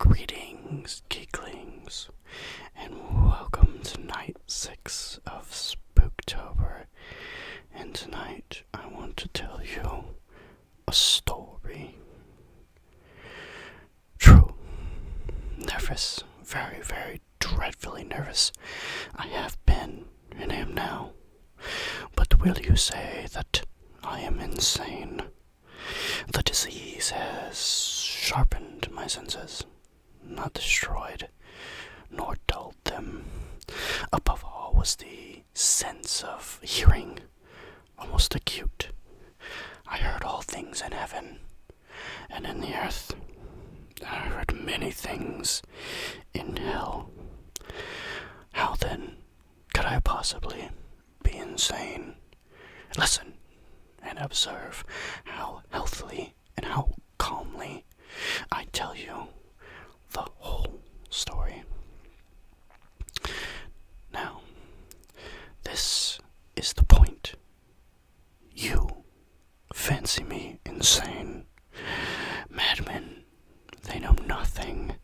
Greetings, geeklings, and welcome to night 6 of Spooktober. And tonight I want to tell you a story. True. Nervous. Very, very dreadfully nervous. I have been, and am now. But will you say that I am insane? The disease has sharpened my senses, not destroyed, nor dulled them. Above all was the sense of hearing, almost acute. I heard all things in heaven and in the earth. I heard many things in hell. How then could I possibly be insane? Listen and observe how healthily and how calmly I tell you the whole story. Now, this is the point. You fancy me insane. Madmen, they know nothing,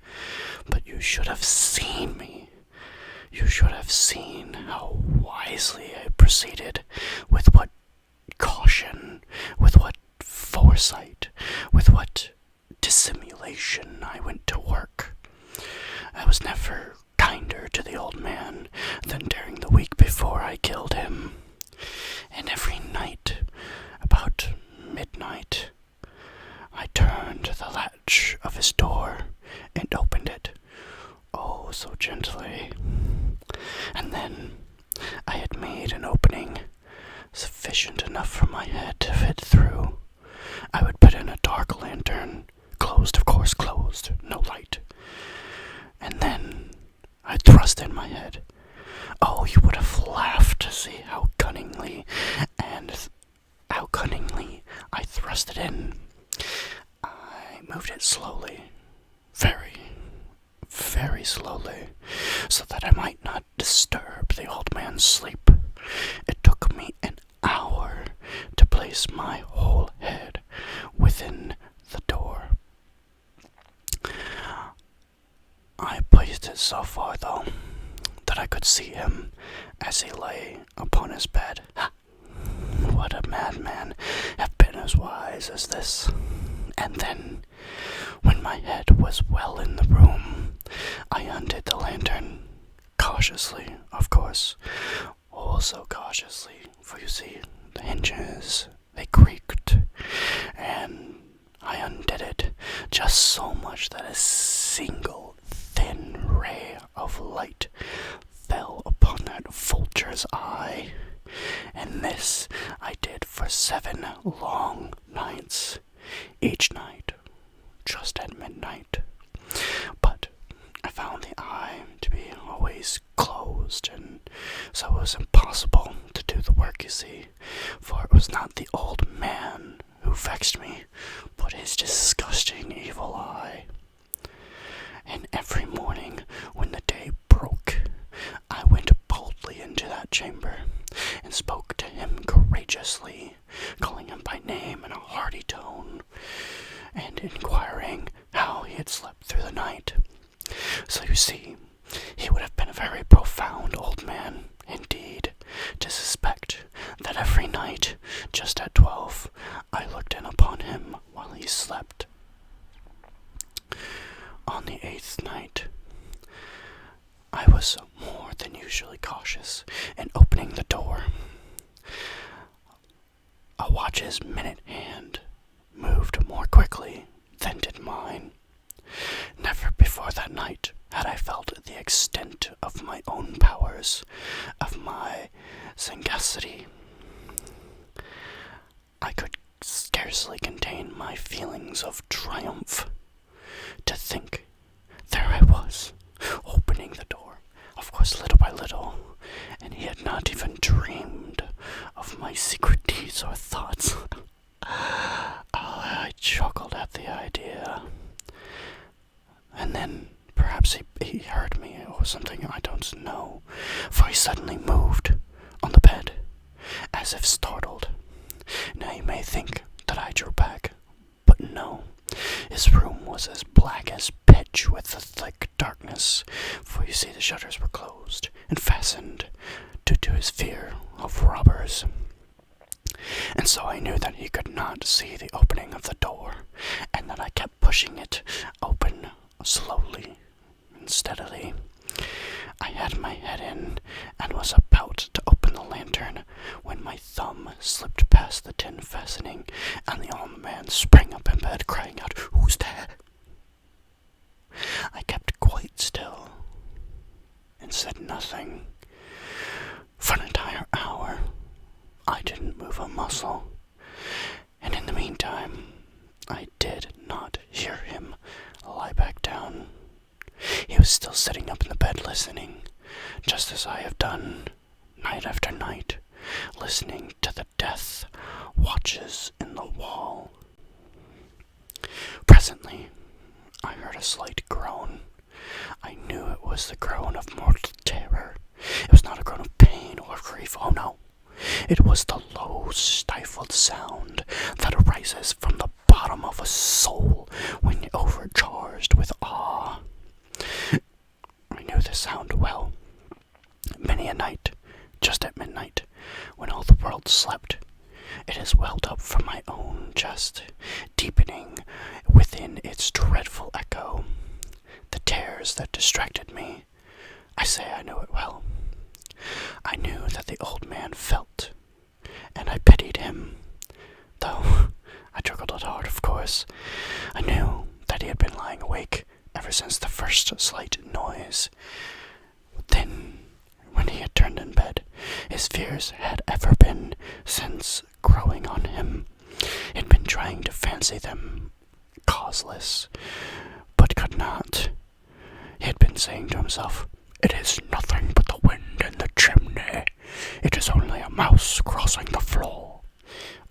but you should have seen me. You should have seen how wisely I proceeded, with what caution, with what foresight, with what dissimulation I went to work. I was never kinder to the old man than during the week before I killed him. And every night, about midnight, I turned the latch of his door and opened it, oh so gently. And then I had made an opening sufficient enough for my head to fit through. I would put in a dark lantern, closed, of course, closed, no light. And then I'd thrust in my head. Oh, you would have laughed to see how cunningly I thrust it in. I moved it slowly, very, very slowly, so that I might not disturb the old man's sleep. It took me an hour to place my whole head within the door. I placed it so far, though, that I could see him as he lay upon his bed. Would a madman have been as wise as this? And then, when my head was well in the room, I undid the lantern, cautiously, of course, oh so cautiously, for you see, the hinges, they creaked, and I undid it just so much that a single thin ray of light fell upon that vulture's eye. And this I did for 7 long nights, each night just at midnight. But I found the eye to be always closed, and so it was impossible to do the work, you see, for it was not the old man who vexed me, but his disgusting evil eye. And every morning when the day broke, I went boldly into that chamber and spoke to him courageously, calling him by name in a hearty tone, and inquiring how he had slept through the night. So you see, he would have been a very profound old man, indeed, to suspect that every night, just at 12, I looked in upon him while he slept. On the 8th night, I was more than usually cautious in opening the door. A watch's minute hand moved more quickly than did mine. Never before that night had I felt the extent of my own powers, of my sagacity. I could scarcely contain my feelings of triumph. To think, there I was, opening the door, of course little by little, and he had not even dreamed of my secret deeds or thoughts. I chuckled at the idea. And then perhaps he heard me or something, I don't know, for he suddenly moved on the bed, as if startled. Now you may think that I drew back, but no. His room was as black as pitch with see, the shutters were closed and fastened due to his fear of robbers. And so I knew that he could not see the opening of the door, and that I kept pushing it open slowly and steadily. I had my head in and was about to open the lantern when my thumb slipped past the tin fastening, and the old man sprang up in bed, crying out, "Who's there?" I kept quite still and said nothing. For an entire hour, I didn't move a muscle, and in the meantime, I did not hear him lie back down. He was still sitting up in the bed listening, just as I have done night after night, listening to the death watches in the wall. Presently, I heard a slight groan. I knew it was the groan of mortal terror. It was not a groan of pain or grief, oh no. It was the low, stifled sound that arises from the bottom of a soul when overcharged with awe. I knew the sound well. Many a night, just at midnight, when all the world slept, it has welled up from my own chest, deepening within its dreadful echo. The tears that distracted me, I say I knew it well. I knew that the old man felt, and I pitied him, though I chuckled at heart, of course. I knew that he had been lying awake ever since the first slight noise. Then, when he had turned in bed, his fears had ever been since growing on him. He had been trying to fancy them causeless, but could not. He had been saying to himself, "It is nothing but the wind in the chimney. It is only a mouse crossing the floor."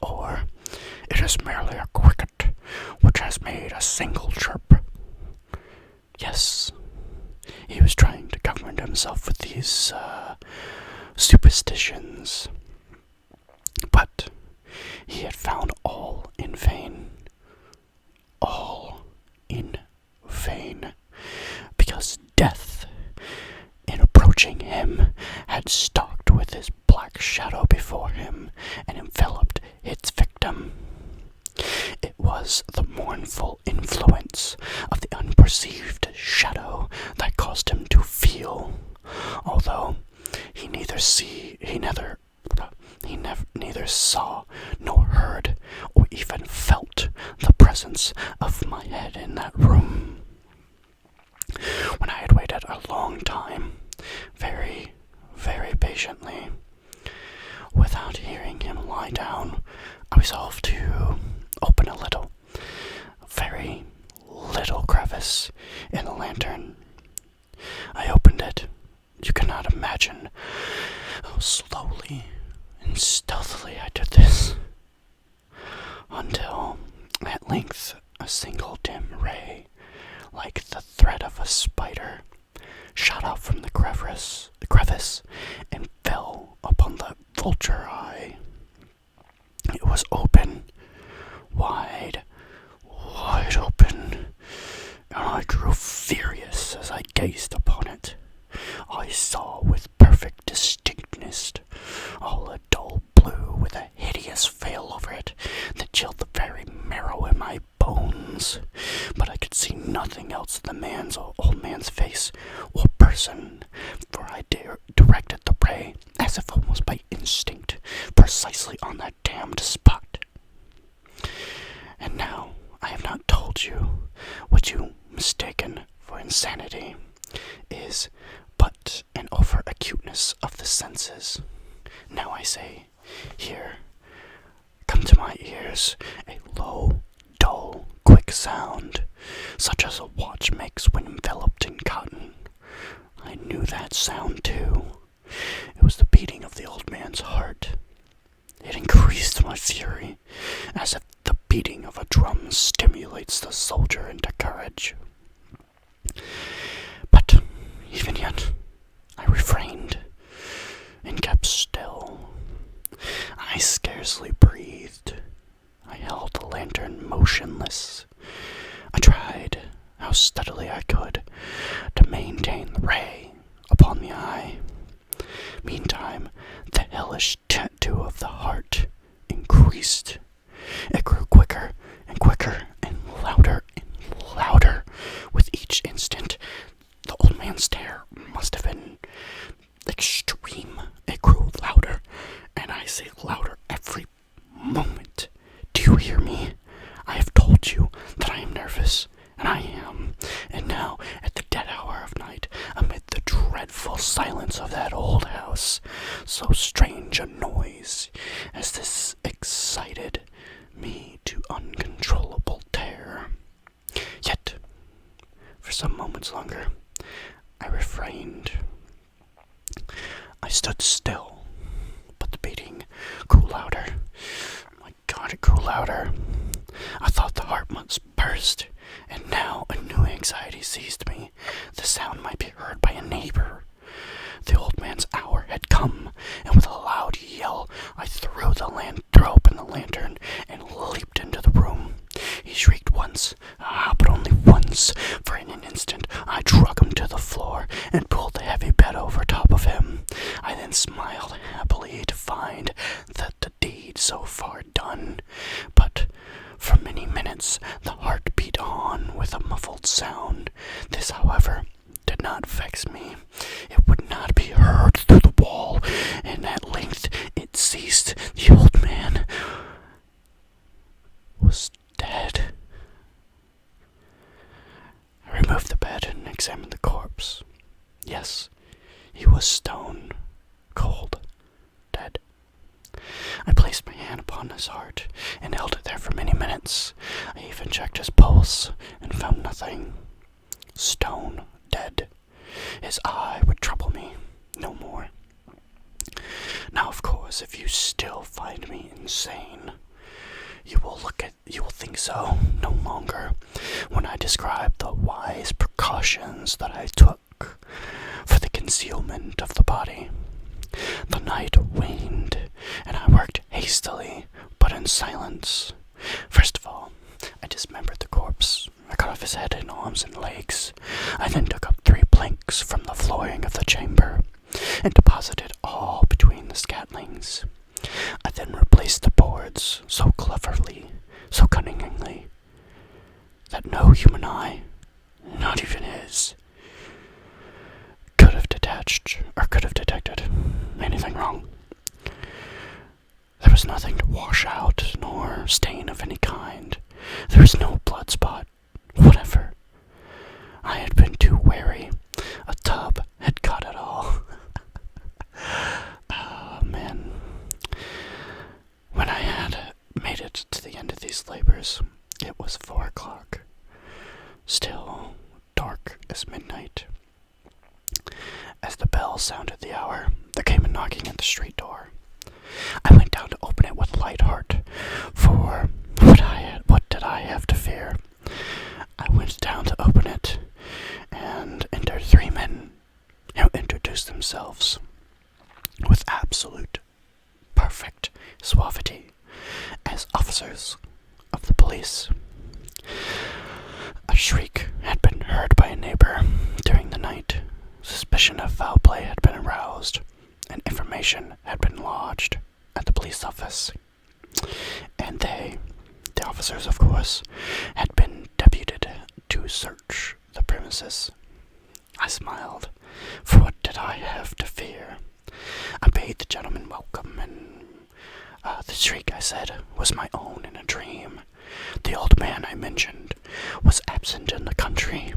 Or, "It is merely a cricket which has made a single chirp." Yes, he was trying to comfort himself with these superstitions, but he had found all in vain. All in vain, because death, in approaching him, had stalked with his black shadow before him and enveloped its victim. It was the mournful influence of the unperceived shadow that caused him to feel, although he neither saw nor heard or even felt the presence of my head in that room. When I had waited a long time, very, very patiently, without hearing him lie down, I resolved to open a very little crevice in the lantern. I opened it. You cannot imagine how slowly and stealthily I did this, until at length a single dim ray, like the thread of a spider, shot out from the crevice and fell upon the vulture eye. It was open, wide open, and I grew furious as I gazed upon it. I saw with perfect distinctness all a dull blue with a hideous veil over it that chilled the very marrow in my bones. But I could see nothing else in the old man's face or person, for I directed the ray, as if almost by instinct, precisely on that damned spot. And now I have not told you what you mistaken for insanity is but an over-acuteness of the senses. Now I say, here, come to my ears a low, dull, quick sound, such as a watch makes when enveloped in cotton. I knew that sound too. It was the beating of the old man's heart. It increased my fury, as if the beating of a drum stimulates the soldier into courage. But even yet, I refrained and kept still. I scarcely breathed. I held the lantern motionless. I tried, how steadily I could, to maintain the ray upon the eye. Meantime, the hellish tattoo of the heart increased. It grew quicker and quicker and louder with each instant. The old man's stare must have been extreme. It grew louder, and I say louder every moment. Do you hear me? I have told you that I am nervous, and I am. And now, at the dead hour of night, amid the dreadful silence of that old house, so strange a noise as this excited me to uncontrollable terror. Yet, for some moments longer, I refrained. I stood still, but the beating grew louder. My God, it grew louder. I thought the heart must burst, and now a new anxiety seized me. The sound might be heard by a neighbor. The old man's hour had come, and with a loud yell, I threw open the lantern and leaped into the room. He shrieked once, but only once, for in an instant I dragged him to the floor and pulled the heavy bed over top of him. I then smiled happily to find that the deed so far done, but for many minutes the heart beat on with a muffled sound. This, however, did not vex me. It would not be heard through the wall, and at length it ceased. The old man was dead. I removed the bed and examined the corpse. Yes, he was stone cold dead. I placed my hand upon his heart and held it there for many minutes. I even checked his pulse and found nothing. Stone dead. His eye would trouble me no more. Now, of course, if you still find me insane, you will think so no longer when I describe the wise precautions that I took for the concealment of the body. The night waned, and I worked hastily, but in silence. First of all, I dismembered the corpse. I cut off his head and arms and legs. I then took up 3 planks from the flooring of the chamber and deposited all between the scatlings. I then replaced the boards so cleverly, so cunningly, that no human eye, not even his, could have detected anything wrong. There was nothing to wash out, nor stain of any kind. There was no blood spot whatever. I had been too wary. A tub had caught it all. Oh, man. When I had made it to the end of these labors, it was 4 o'clock. Still dark as midnight. As the bell sounded the hour, there came a knocking at the street door. I went down to open it with a light heart, for what did I have to fear? I went down to open it, and entered 3 men who introduced themselves with absolute perfect suavity as officers of the police. A shriek had been heard by a neighbor during the night. Suspicion of foul play had been aroused, and information had been lodged at the police office. And the officers, of course, had been deputed to search the premises. I smiled, for what did I have to fear? I bade the gentleman welcome, and the shriek, I said, was my own in a dream. The old man I mentioned was absent in the country.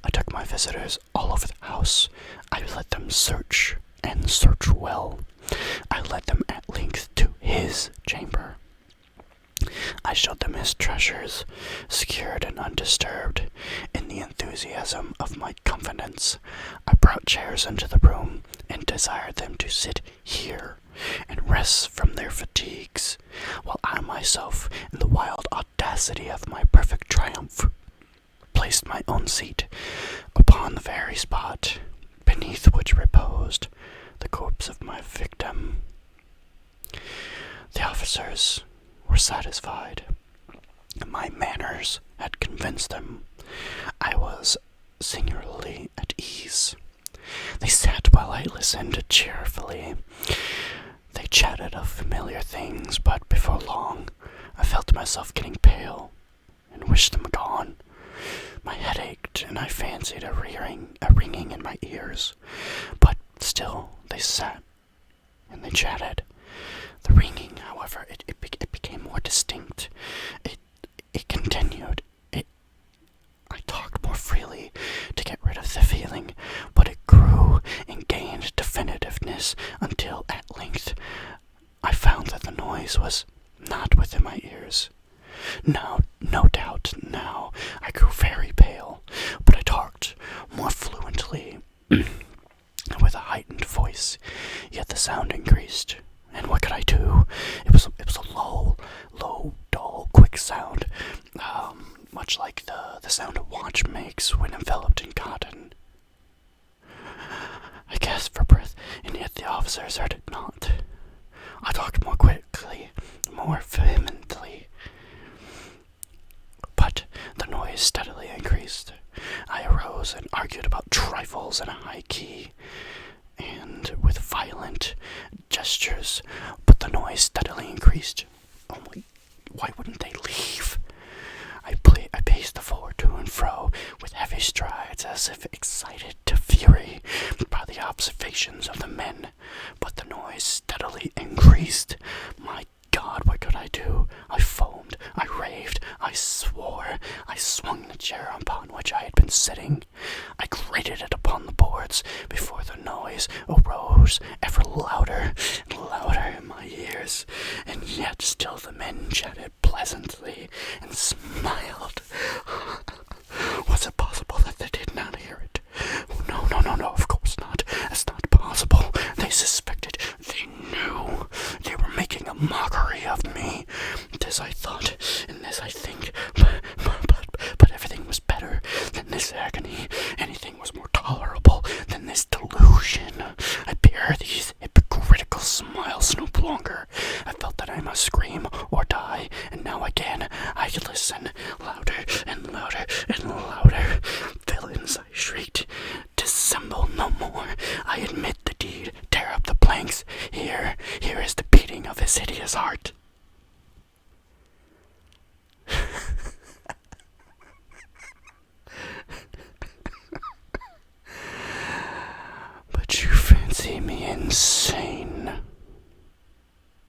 I took my visitors all over the house. I let them search, and search well. I led them at length to his chamber. I showed them his treasures, secured and undisturbed. In the enthusiasm of my confidence, I brought chairs into the room and desired them to sit here and rest from their fatigues, while I myself, in the wild audacity of my perfect triumph, placed my own seat upon the very spot beneath which reposed the corpse of my victim. The officers were satisfied. My manners had convinced them. I was singularly at ease. They sat while I listened cheerfully. They chatted of familiar things, but before long, I felt myself getting pale and wished them gone. My head ached, and I fancied a ringing in my ears. But still, they sat and they chatted. The ringing, however, it became more distinct. It continued. I talked more freely to get rid of the feeling, but it grew and gained definitiveness until at length I found that the noise was not within my ears. No doubt now I grew very pale, but I talked more fluently with a heightened voice, yet the sound increased. And what could I do? It was a low, dull, quick sound, much like the sound a watch makes when enveloped in cotton. I gasped for breath, and yet the officers heard it not. I talked more quickly, more vehemently, but the noise steadily increased. I arose and argued about trifles in a high key, and with violent gestures, but the noise steadily increased. Oh my, why wouldn't they leave? I paced the floor to and fro with heavy strides, as if excited to fury by the observations of the men, but the noise steadily increased. My God, what could I do? I foamed, I raved, I swore, I swung the chair upon which I had been sitting. I grated it upon the boards before the noise arose ever louder and louder in my ears, and yet still the men chatted pleasantly and smiled. Was it possible that they did not hear it? No, of course not. That's not possible. They suspected, they knew, they were making a mockery of me. This I thought, and this I think, but everything was better than this agony. Anything was more tolerable than this delusion. I bear these hypocritical smiles no longer. I felt that I must scream or die, and now again I listen, louder and louder and louder. Villains, I shrieked, dissemble no more. I admit the deed. Tear up the planks. Here is the beating of his hideous heart. But you fancy me insane.